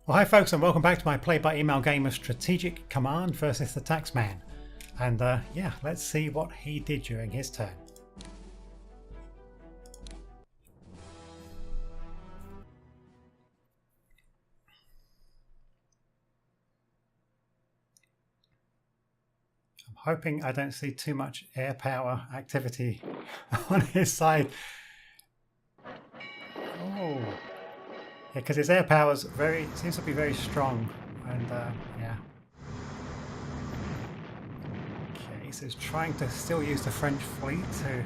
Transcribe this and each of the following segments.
Well, hi folks, and welcome back to my Play by Email game of Strategic Command versus the Taxman. And yeah, let's see what he did during his turn. I'm hoping I don't see too much air power activity on his side. Oh. Yeah, because his air power seems to be very strong, and yeah. Okay, so he's trying to still use the French fleet to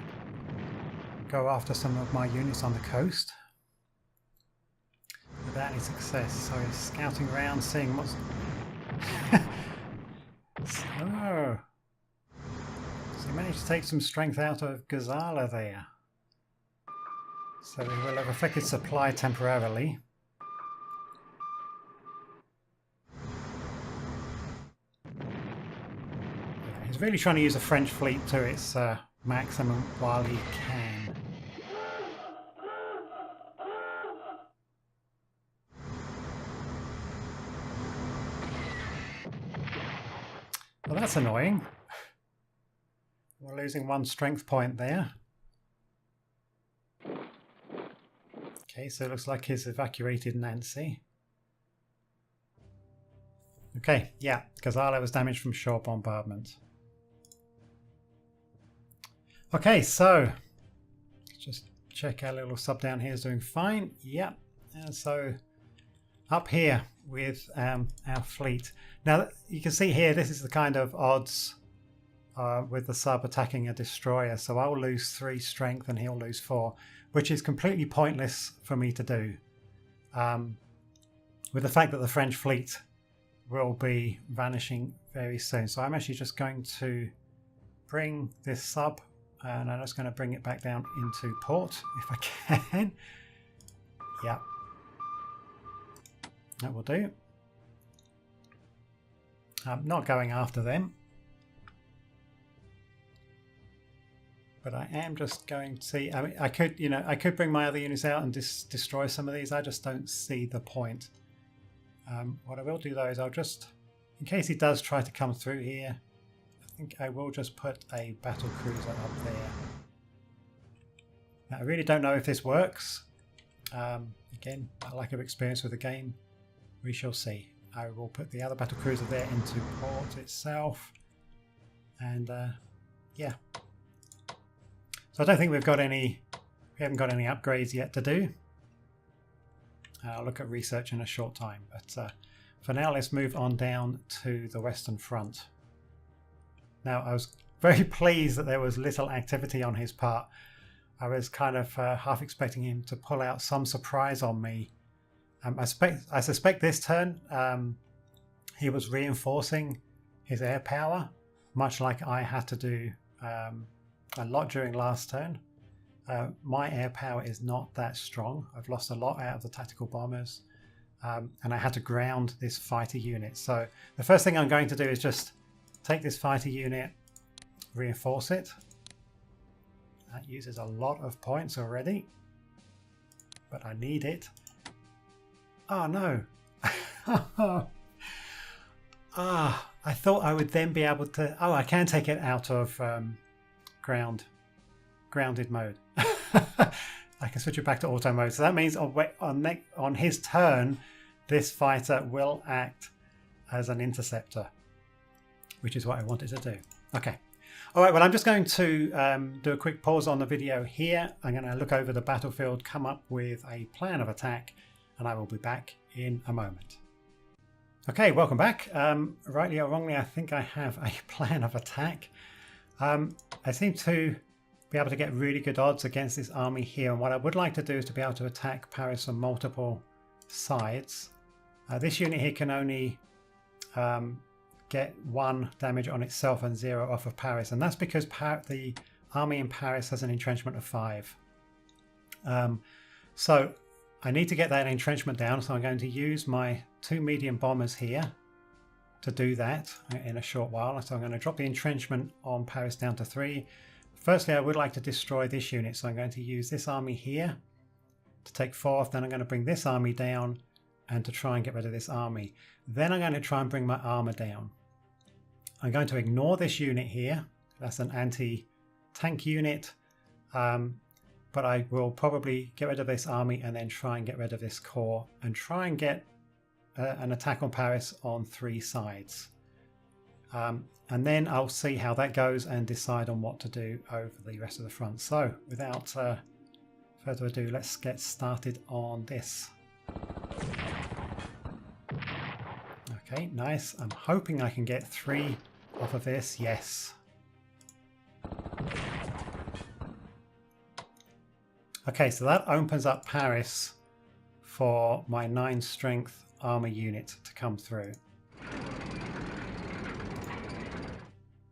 go after some of my units on the coast without any success. So he's scouting around, seeing what's. So he managed to take some strength out of Gazala there. So we will have affected supply temporarily. He's really trying to use the French fleet to its maximum while he can. Well, that's annoying. We're losing one strength point there. Okay, so it looks like he's evacuated Nancy. Okay, yeah, Gazala was damaged from shore bombardment. Okay, so let's just check our little sub down here is doing fine. Yeah, and so up here with our fleet. Now you can see here, this is the kind of odds with the sub attacking a destroyer. So I'll lose 3 strength and he'll lose 4, which is completely pointless for me to do. With the fact that the French fleet will be vanishing very soon. So I'm actually just going to bring this sub and I'm just going to bring it back down into port if I can. Yeah, that will do. I'm not going after them, but I am just going to see. I mean, I could bring my other units out and destroy some of these. I just don't see the point. What I will do though is I'll just, in case he does try to come through here, I think I will just put a battle cruiser up there. Now, I really don't know if this works. Again, a lack of experience with the game. We shall see. I will put the other battle cruiser there into port itself. And yeah. So I don't think we haven't got any upgrades yet to do. I'll look at research in a short time, but for now let's move on down to the Western Front. Now I was very pleased that there was little activity on his part. I was kind of half expecting him to pull out some surprise on me. I suspect this turn he was reinforcing his air power, much like I had to do a lot during last turn. My air power is not that strong. I've lost a lot out of the tactical bombers, and I had to ground this fighter unit. So the first thing I'm going to do is just take this fighter unit, reinforce it. That uses a lot of points already, but I need it. Oh no. I thought I would then be able to... Oh, I can take it out of grounded mode. I can switch it back to auto mode. So that means on his turn, this fighter will act as an interceptor, which is what I wanted to do. Okay. All right, well, I'm just going to do a quick pause on the video here. I'm going to look over the battlefield, come up with a plan of attack, and I will be back in a moment. Okay, welcome back. Rightly or wrongly, I think I have a plan of attack. I seem to be able to get really good odds against this army here, and what I would like to do is to be able to attack Paris from multiple sides. This unit here can only get 1 damage on itself and 0 off of Paris, and that's because the army in Paris has an entrenchment of 5. So I need to get that entrenchment down, so I'm going to use my 2 medium bombers here to do that in a short while. So I'm going to drop the entrenchment on Paris down to 3. Firstly, I would like to destroy this unit, so I'm going to use this army here to take 4 off. Then I'm going to bring this army down and to try and get rid of this army. Then I'm going to try and bring my armor down. I'm going to ignore this unit here. That's an anti-tank unit. But I will probably get rid of this army and then try and get rid of this corps and try and get an attack on Paris on 3 sides. And then I'll see how that goes and decide on what to do over the rest of the front. So without further ado, let's get started on this. Okay, nice. I'm hoping I can get 3 off of this. Yes. Okay, so that opens up Paris for my 9 strength armor unit to come through.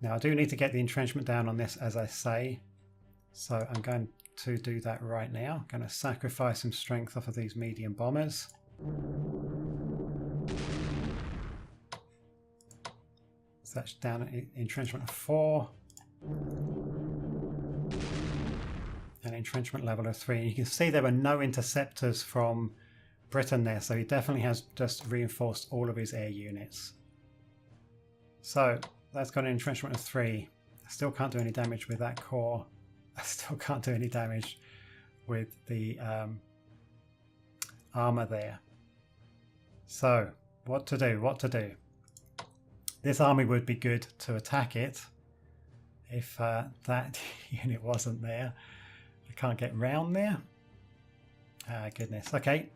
Now I do need to get the entrenchment down on this, as I say, so I'm going to do that right now. I'm going to sacrifice some strength off of these medium bombers. So that's down at entrenchment of 4. And entrenchment level of 3. And you can see there were no interceptors from Britain there, so he definitely has just reinforced all of his air units. So that's got an entrenchment of 3. I still can't do any damage with that corps. I still can't do any damage with the armor there. So what to do? What to do? This army would be good to attack it if that unit wasn't there. I can't get round there. Ah, goodness. Okay.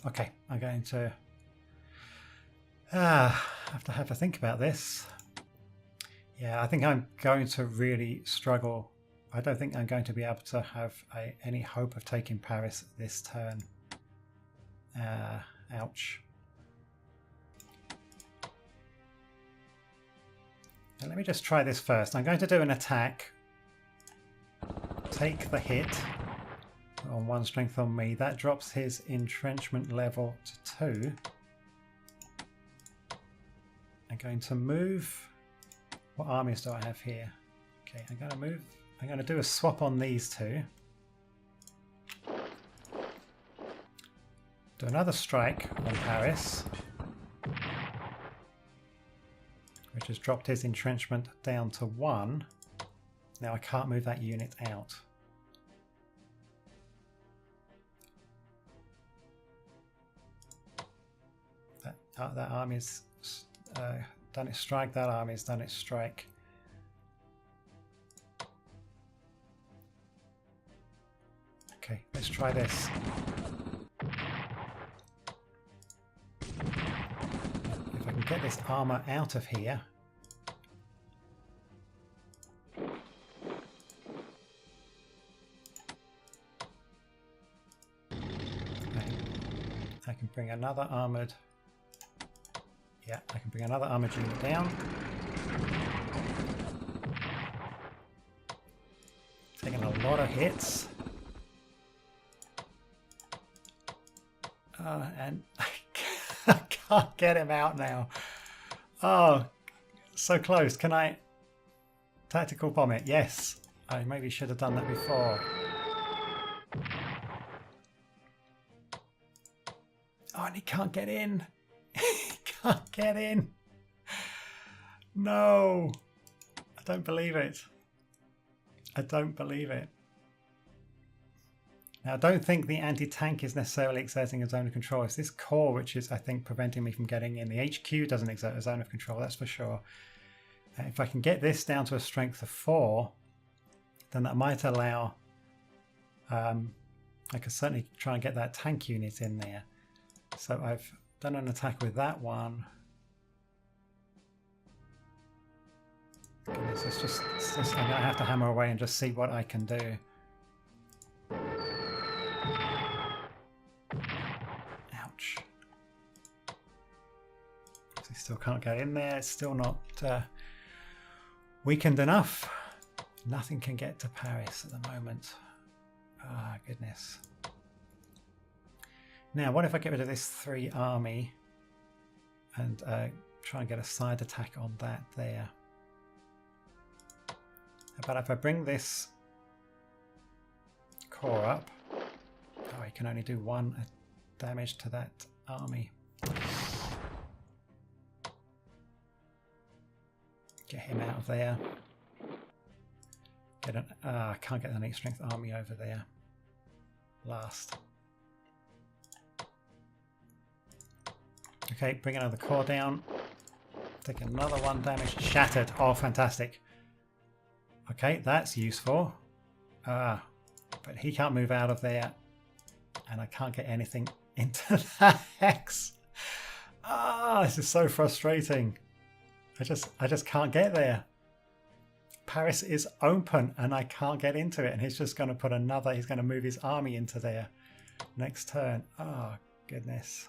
Okay, I'm going to have to think about this. Yeah, I think I'm going to really struggle. I don't think I'm going to be able to have any hope of taking Paris this turn. Ouch. Now, let me just try this first. I'm going to do an attack. Take the hit on 1 strength on me. That drops his entrenchment level to 2. I'm going to move. What armies do I have here? Okay, I'm going to move. I'm going to do a swap on these 2. Do another strike on Paris, which has dropped his entrenchment down to 1. Now I can't move that unit out. That army's done its strike. That army's done its strike. Okay, let's try this. If I can get this armor out of here. Okay. I can bring another armored. Yeah, I can bring another armored unit down. Taking a lot of hits. And I can't get him out now. Oh, so close. Can I tactical bomb it? Yes. I maybe should have done that before. Oh, and he can't get in. Can't get in. No, I don't believe it. I don't believe it. Now, I don't think the anti-tank is necessarily exerting a zone of control. It's this core which is, I think, preventing me from getting in. The HQ doesn't exert a zone of control, that's for sure. If I can get this down to a strength of 4, then that might allow... I could certainly try and get that tank unit in there. So I've done an attack with that one. Goodness, it's just I'm going to have to hammer away and just see what I can do. Ouch. I still can't get in there. It's still not weakened enough. Nothing can get to Paris at the moment. Ah, goodness. Now, what if I get rid of this 3 army and try and get a side attack on that there? But if I bring this core up. Oh, he can only do 1 damage to that army. Get him out of there. Get an I can't get an 8 strength army over there. Last. Okay, bring another core down. Take another 1 damage. Shattered. Oh, fantastic. Okay, that's useful. But he can't move out of there. And I can't get anything into that hex. Ah, this is so frustrating. I just can't get there. Paris is open and I can't get into it. And he's just going to put another, he's going to move his army into there next turn. Oh, goodness.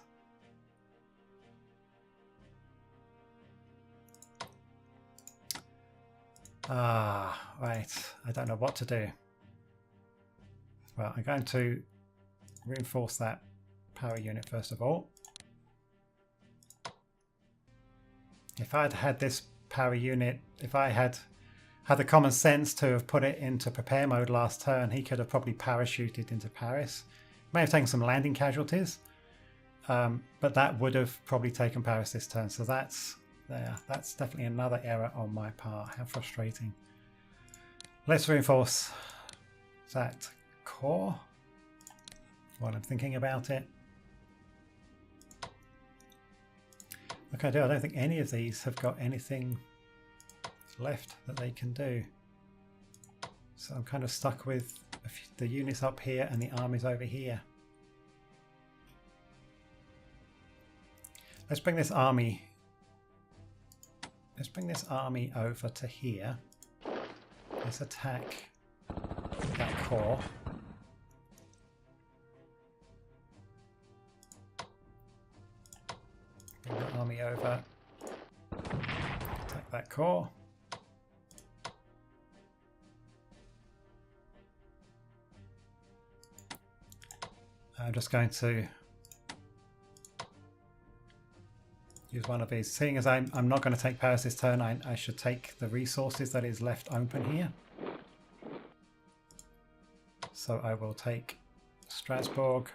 Ah, right. I don't know what to do. Well, I'm going to reinforce that power unit first of all. If I'd had this power unit, if I had the common sense to have put it into prepare mode last turn, he could have probably parachuted into Paris. May have taken some landing casualties, but that would have probably taken Paris this turn. So that's there. That's definitely another error on my part. How frustrating. Let's reinforce that core while I'm thinking about it. Look, I don't think any of these have got anything left that they can do. So I'm kind of stuck with the units up here and the armies over here. Let's bring this army over to here. Let's attack that core. Bring the army over. Attack that core. I'm just going to use one of these. Seeing as I'm not going to take Paris this turn, I should take the resources that is left open here. So I will take Strasbourg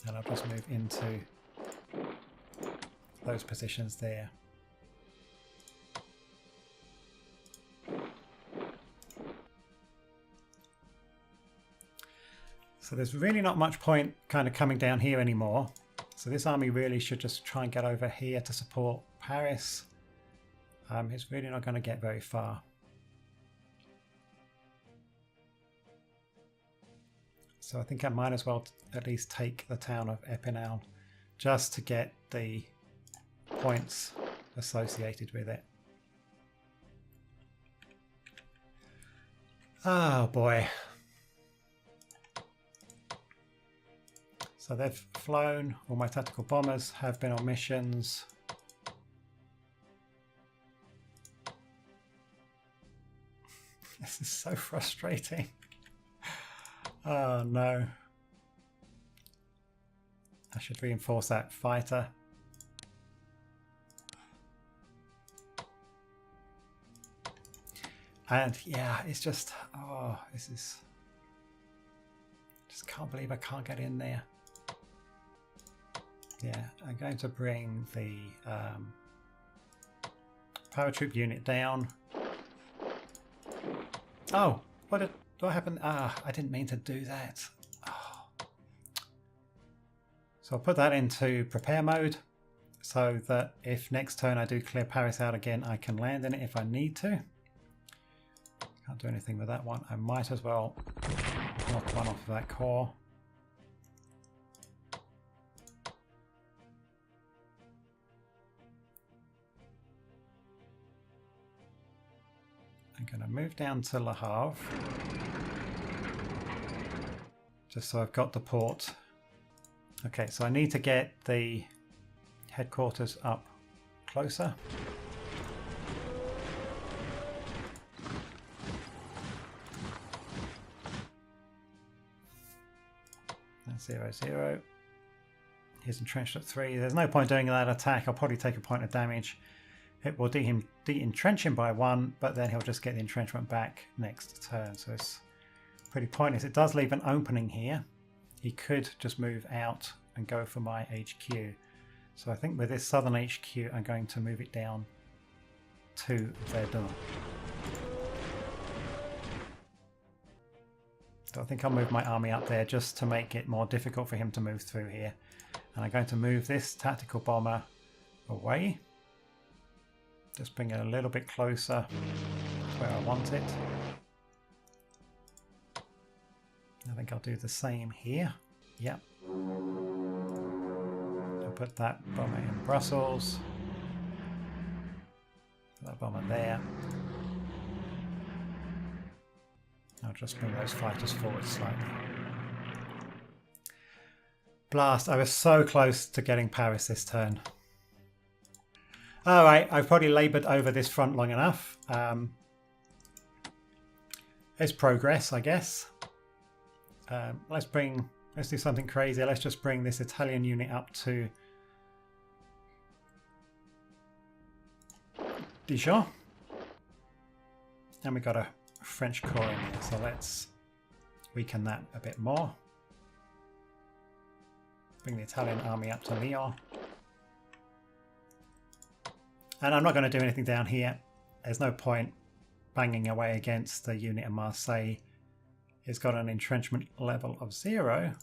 and I'll just move into those positions there. So there's really not much point kind of coming down here anymore. So this army really should just try and get over here to support Paris. It's really not going to get very far. So I think I might as well at least take the town of Epinal just to get the points associated with it. Oh boy. So they've flown, all my tactical bombers have been on missions. This is so frustrating. Oh no. I should reinforce that fighter. And yeah, it's just, oh, this is, just can't believe I can't get in there. Yeah, I'm going to bring the paratroop unit down. Oh, what happened? Ah, I didn't mean to do that. Oh. So I'll put that into prepare mode so that if next turn I do clear Paris out again, I can land in it if I need to. Can't do anything with that one. I might as well knock one off of that core. I'm going to move down to Le Havre, just so I've got the port. Okay, so I need to get the headquarters up closer. That's 0-0. He's entrenched at 3. There's no point doing that attack. I'll probably take a point of damage. It will de-entrench him by 1, but then he'll just get the entrenchment back next turn. So it's pretty pointless. It does leave an opening here. He could just move out and go for my HQ. So I think with this southern HQ, I'm going to move it down to Verdun. So I think I'll move my army up there just to make it more difficult for him to move through here. And I'm going to move this tactical bomber away. Just bring it a little bit closer to where I want it. I think I'll do the same here. Yep. I'll put that bomber in Brussels. Put that bomber there. I'll just bring those fighters forward slightly. Blast! I was so close to getting Paris this turn. Alright, I've probably laboured over this front long enough. It's progress, I guess. Let's do something crazy. Let's just bring this Italian unit up to Dijon. And we got a French corps in here, so let's weaken that a bit more. Bring the Italian army up to Lyon. And I'm not going to do anything down here. There's no point banging away against the unit in Marseille. It's got an entrenchment level of 0,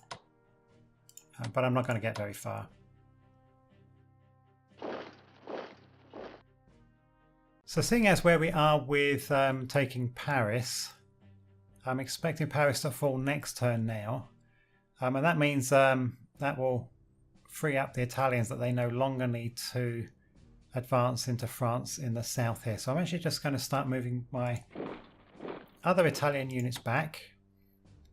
but I'm not going to get very far. So seeing as where we are with taking Paris, I'm expecting Paris to fall next turn now. And that means that will free up the Italians that they no longer need to advance into France in the south here. So I'm actually just going to start moving my other Italian units back,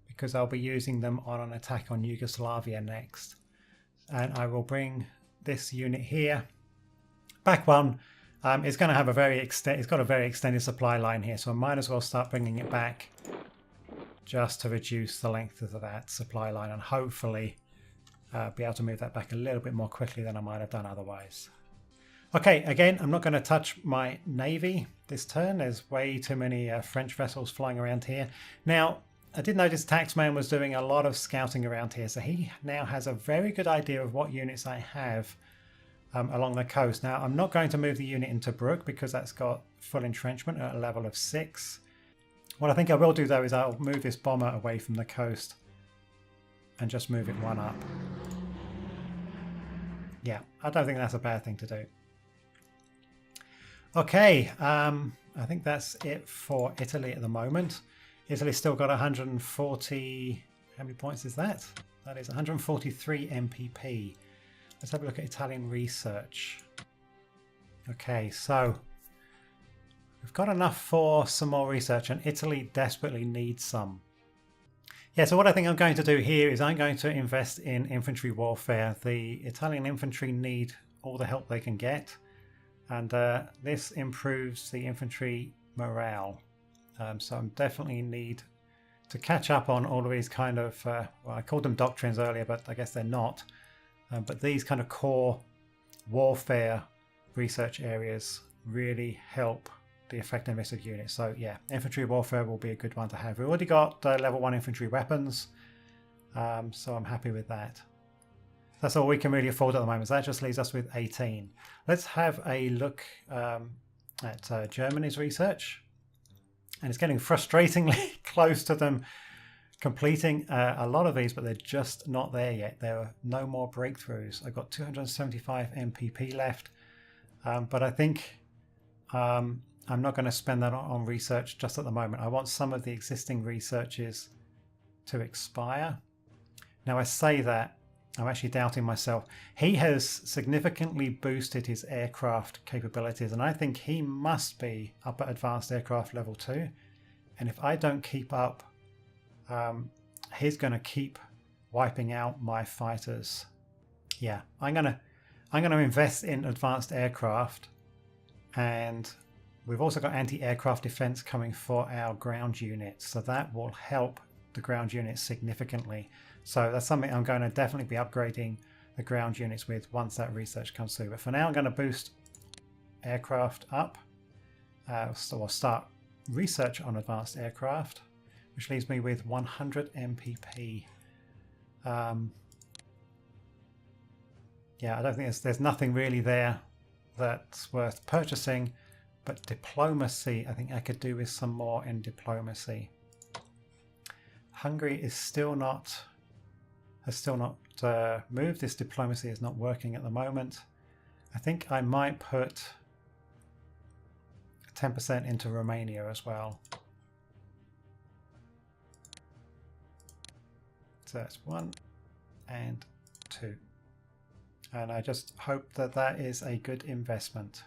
because I'll be using them on an attack on Yugoslavia next. And I will bring this unit here. Back one. It's going to have it's got a very extended supply line here, so I might as well start bringing it back just to reduce the length of that supply line and hopefully be able to move that back a little bit more quickly than I might have done otherwise. Okay, again, I'm not going to touch my navy this turn. There's way too many French vessels flying around here. Now, I did notice Taxman was doing a lot of scouting around here, so he now has a very good idea of what units I have along the coast. Now, I'm not going to move the unit into Brook because that's got full entrenchment at a level of 6. What I think I will do, though, is I'll move this bomber away from the coast and just move it one up. Yeah, I don't think that's a bad thing to do. Okay, I think that's it for Italy at the moment. Italy's still got 140... How many points is that? That is 143 MPP. Let's have a look at Italian research. Okay, so we've got enough for some more research, and Italy desperately needs some. Yeah, so what I think I'm going to do here is I'm going to invest in infantry warfare. The Italian infantry need all the help they can get, and this improves the infantry morale. So I definitely need to catch up on all of these kind of, well, I called them doctrines earlier, but I guess they're not. But these kind of core warfare research areas really help the effectiveness of units. So yeah, infantry warfare will be a good one to have. We've already got level 1 infantry weapons, so I'm happy with that. That's all we can really afford at the moment. So that just leaves us with 18. Let's have a look at Germany's research. And it's getting frustratingly close to them completing a lot of these, but they're just not there yet. There are no more breakthroughs. I've got 275 MPP left, but I think I'm not going to spend that on research just at the moment. I want some of the existing researches to expire. Now I say that, I'm actually doubting myself. He has significantly boosted his aircraft capabilities, and I think he must be up at advanced aircraft level 2. And if I don't keep up, he's going to keep wiping out my fighters. Yeah, I'm gonna invest in advanced aircraft, and we've also got anti-aircraft defense coming for our ground units, so that will help the ground units significantly. So that's something I'm going to definitely be upgrading the ground units with once that research comes through. But for now, I'm going to boost aircraft up. So I'll start research on advanced aircraft. which leaves me with 100 MPP. Yeah, I don't think there's nothing really there that's worth purchasing, but diplomacy, I think I could do with some more in diplomacy. Hungary is has still not moved. This diplomacy is not working at the moment. I think I might put 10% into Romania as well. So that's 1 and 2. And I just hope that that is a good investment.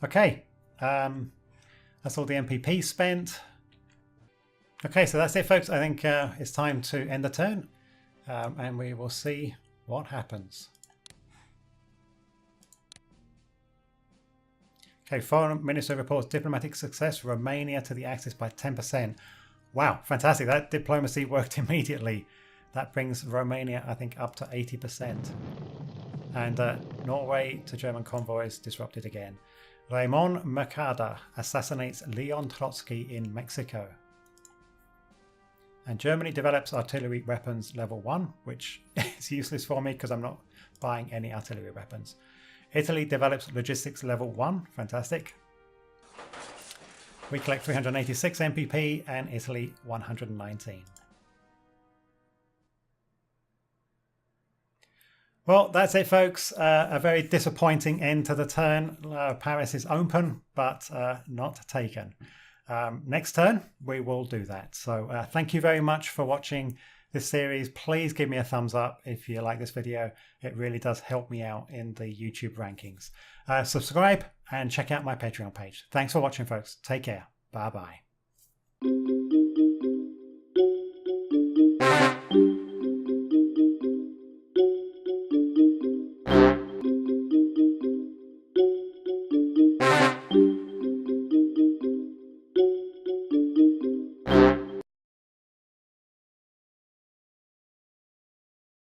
Okay, that's all the MPP spent. Okay, so that's it, folks. I think it's time to end the turn, and we will see what happens. Okay, Foreign Minister reports diplomatic success, Romania to the Axis by 10%. Wow, fantastic. That diplomacy worked immediately. That brings Romania, I think, up to 80%. And Norway to German convoys disrupted again. Raymond Mercader assassinates Leon Trotsky in Mexico. And Germany develops artillery weapons level 1, which is useless for me because I'm not buying any artillery weapons. Italy develops logistics level 1, fantastic. We collect 386 MPP and Italy 119. Well, that's it, folks. A very disappointing end to the turn. Paris is open, but not taken. Next turn, we will do that. So thank you very much for watching this series. Please give me a thumbs up if you like this video. It really does help me out in the YouTube rankings. Subscribe and check out my Patreon page. Thanks for watching, folks. Take care. Bye-bye.